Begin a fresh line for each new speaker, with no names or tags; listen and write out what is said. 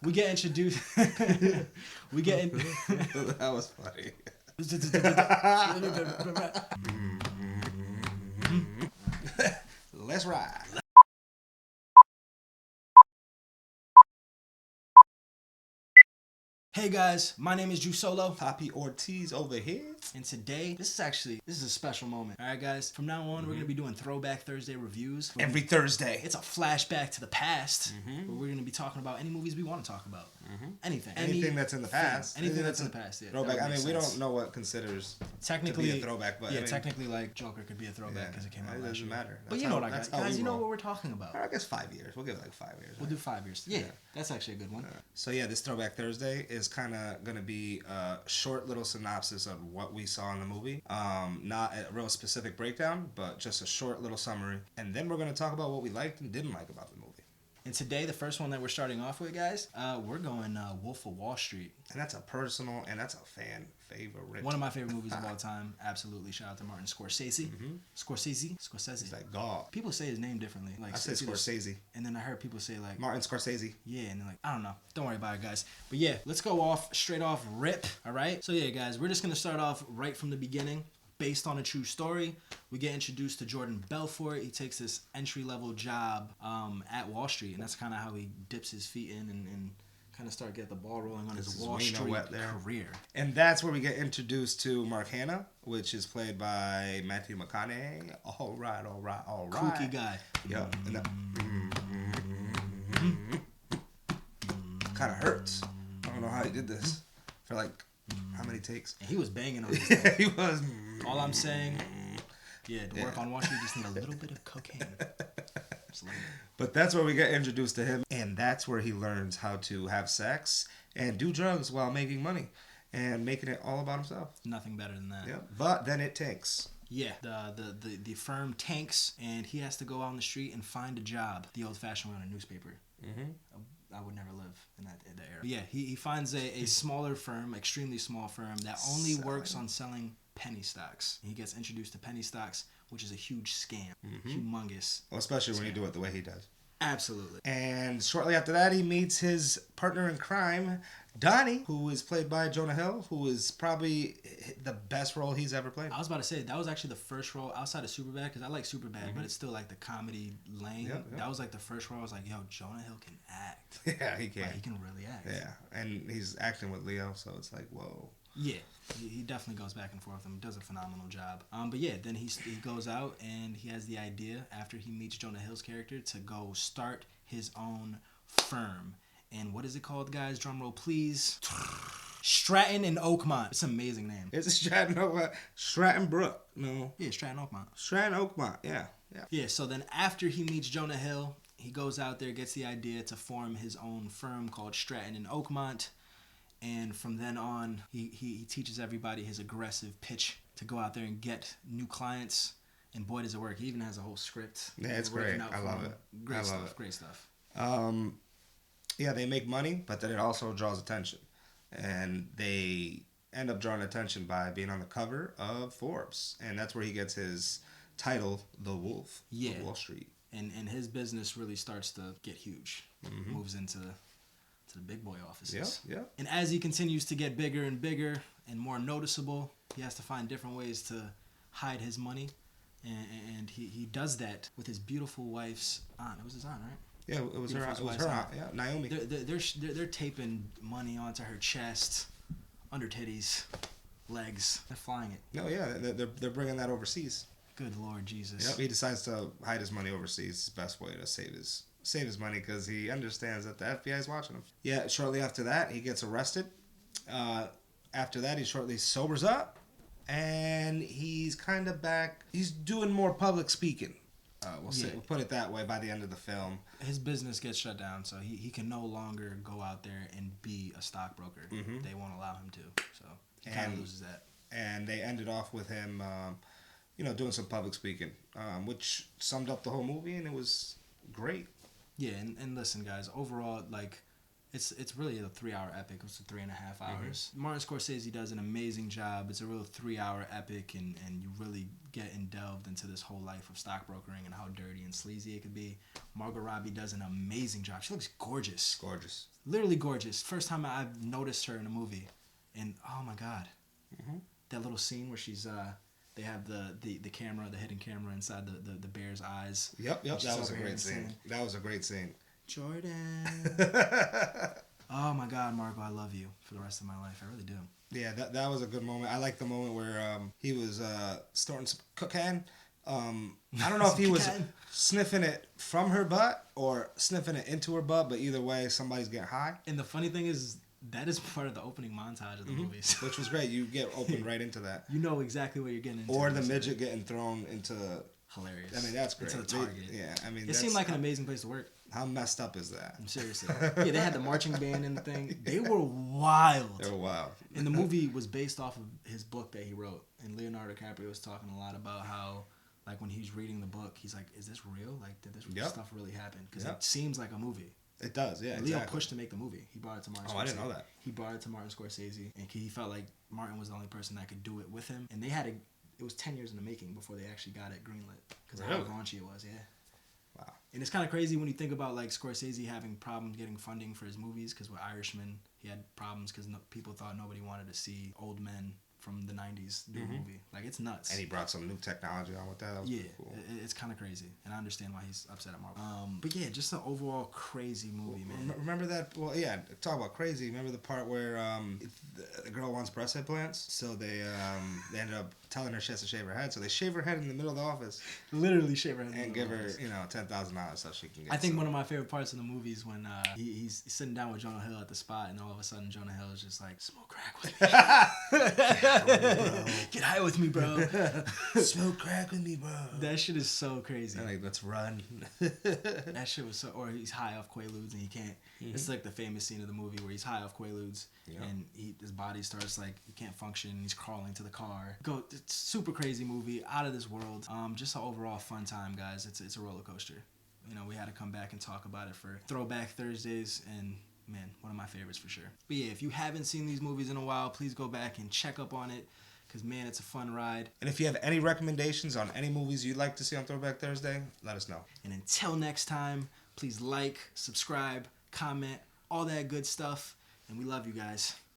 We get introduced. we get in.
That was funny. Let's ride.
Hey guys, my name is Drew Solo.
Poppy Ortiz over here.
And today, this is a special moment. Alright guys, from now on, we're going to be doing Throwback Thursday reviews.
Every Thursday.
It's a flashback to the past, where we're going to be talking about any movies we want to talk about. Anything.
Anything that's in the past.
Anything that's in the past, yeah.
Throwback. I mean, we don't know what considers
technically
to be a throwback, but
yeah,
I mean,
technically, like, Joker could be a throwback because it came out last year.
It doesn't matter.
But you know what I got. Guys, you know what we're talking about.
I guess 5 years. We'll give it like 5 years.
We'll do 5 years. Yeah, that's actually a good one.
So yeah, this Throwback Thursday is kind of going to be a short little synopsis of what we saw in the movie. Not a real specific breakdown, but just a short little summary. And then we're going to talk about what we liked and didn't like about the movie.
And today, the first one that we're starting off with, guys, we're going Wolf of Wall Street.
And that's a personal and that's a fan favorite.
One of my favorite movies of all time. Absolutely. Shout out to Martin Scorsese. Scorsese?
He's like God.
People say his name differently. Like,
I say Scorsese.
And then I heard people say like
Martin Scorsese.
Yeah, and they're like, I don't know. Don't worry about it, guys. But yeah, let's go straight off rip. All right. So yeah, guys, we're just gonna start off right from the beginning. Based on a true story, we get introduced to Jordan Belfort. He takes this entry-level job at Wall Street, and that's kind of how he dips his feet in and kind of start get the ball rolling on his Wall Street career.
And that's where we get introduced to Mark Hanna, which is played by Matthew McConaughey. All right.
Kooky guy.
Yeah. Kind of hurts. I don't know how he did this for like how many takes.
And he was banging on this.
He was.
All I'm saying, to work on Wall Street, you just need a little bit of cocaine.
But that's where we get introduced to him, and that's where he learns how to have sex and do drugs while making money and making it all about himself.
Nothing better than that.
Yeah. But then it tanks.
Yeah, the firm tanks, and he has to go out on the street and find a job the old-fashioned way on a newspaper. I would never live in that era. But yeah, he finds a smaller firm, extremely small firm, that only works on selling penny stocks. And he gets introduced to penny stocks, which is a huge scam. Humongous.
Well, especially when you do it the way he does.
Absolutely.
And shortly after that, he meets his partner in crime, Donnie, who is played by Jonah Hill, who is probably the best role he's ever played.
I was about to say, that was actually the first role outside of Superbad, because I like Superbad, but it's still like the comedy lane. That was like the first role I was like, yo, Jonah Hill can act.
Yeah, he can.
Like, he can really act.
Yeah, and he's acting with Leo, so it's like, whoa.
Yeah, he definitely goes back and forth and does a phenomenal job. But yeah, then he goes out and he has the idea, after he meets Jonah Hill's character, to go start his own firm. And what is it called, guys? Drum roll, please. Stratton and Oakmont. It's an amazing name.
It's Stratton Oakmont. Stratton Brook. No.
Yeah, Stratton Oakmont.
Stratton Oakmont, yeah.
Yeah, so then after he meets Jonah Hill, he goes out there, gets the idea to form his own firm called Stratton and Oakmont. And from then on, he teaches everybody his aggressive pitch to go out there and get new clients. And boy, does it work. He even has a whole script.
Yeah, it's great. I love it.
Great stuff.
Yeah, they make money, but then it also draws attention. And they end up drawing attention by being on the cover of Forbes. And that's where he gets his title, The Wolf of Wall Street. And
his business really starts to get huge. Moves into the big boy offices.
Yeah.
And as he continues to get bigger and bigger and more noticeable, he has to find different ways to hide his money. And he does that with his beautiful wife's aunt. It was his aunt, right?
Yeah, it was her aunt. Yeah, Naomi.
They're taping money onto her chest, under titties, legs. They're flying it.
No, yeah, they're bringing that overseas.
Good Lord Jesus.
Yep, he decides to hide his money overseas. It's the best way to save his money, because he understands that the FBI is watching him. Yeah, shortly after that, he gets arrested. After that, he shortly sobers up, and he's kind of back. He's doing more public speaking. We'll put it that way by the end of the film.
His business gets shut down, so he can no longer go out there and be a stockbroker. They won't allow him to, so he kind of loses that.
And they ended off with him, doing some public speaking, which summed up the whole movie, and it was great.
Yeah, and listen, guys, overall, like, It's really a 3-hour epic. It's 3.5 hours. Martin Scorsese does an amazing job. It's a real 3-hour epic, and you really get delved into this whole life of stockbrokering and how dirty and sleazy it could be. Margot Robbie does an amazing job. She looks gorgeous.
Gorgeous.
Literally gorgeous. First time I've noticed her in a movie, and oh my god, that little scene where she's they have the camera, the hidden camera inside the bear's eyes.
Yep. That was a great scene. That was a great scene.
Jordan. Oh my God, Margot, I love you for the rest of my life. I really do.
Yeah, that was a good moment. I like the moment where he was snorting some cocaine. I don't know if he was sniffing it from her butt or sniffing it into her butt, but either way, somebody's getting high.
And the funny thing is, that is part of the opening montage of the movies.
Which was great. You get opened right into that.
You know exactly what you're getting into.
Or the midget getting thrown into...
Hilarious.
I mean, that's great.
Into the target.
It
seemed like an amazing place to work.
How messed up is that?
Seriously. Yeah, they had the marching band and the thing. They were wild.
They were wild.
And the movie was based off of his book that he wrote. And Leonardo DiCaprio was talking a lot about how, like, when he's reading the book, he's like, is this real? Like, did this stuff really happen? Because it seems like a movie.
It does, yeah.
Leo pushed to make the movie. He brought it to Martin Scorsese.
I didn't know that.
He brought it to Martin Scorsese, and he felt like Martin was the only person that could do it with him. And they had it was 10 years in the making before they actually got it greenlit. Because of how raunchy it was, yeah.
Wow.
And it's kind of crazy when you think about, like, Scorsese having problems getting funding for his movies, because with Irishman, he had problems because people thought nobody wanted to see old men from the 90s do a movie. Like, it's nuts.
And he brought some new technology on with that. That was cool.
It's kind of crazy. And I understand why he's upset at Marvel. But yeah, just an overall crazy movie, man.
Remember that? Well, yeah, talk about crazy. Remember the part where the girl wants breast implants? So they ended up telling her she has to shave her head. So they shave her head in the middle of the office.
Literally shave her head.
And give her, $10,000 so she can get
I think one of my favorite parts of the movie is when he's sitting down with Jonah Hill at the spot, and all of a sudden Jonah Hill is just like, smoke crack with me. Get high with me, bro.
Smoke crack with me, bro.
That shit is so crazy.
And like, let's run.
That shit was so... Or he's high off Quaaludes and he can't... It's like the famous scene of the movie where he's high off Quaaludes and his body starts like... He can't function and he's crawling to the car. It's super crazy movie. Out of this world. Just an overall fun time, guys. It's a roller coaster. We had to come back and talk about it for Throwback Thursdays, and man, one of my favorites for sure. But yeah, if you haven't seen these movies in a while, please go back and check up on it, because man, it's a fun ride.
And if you have any recommendations on any movies you'd like to see on Throwback Thursday, let us know.
And until next time, please like, subscribe, comment, all that good stuff, and we love you guys.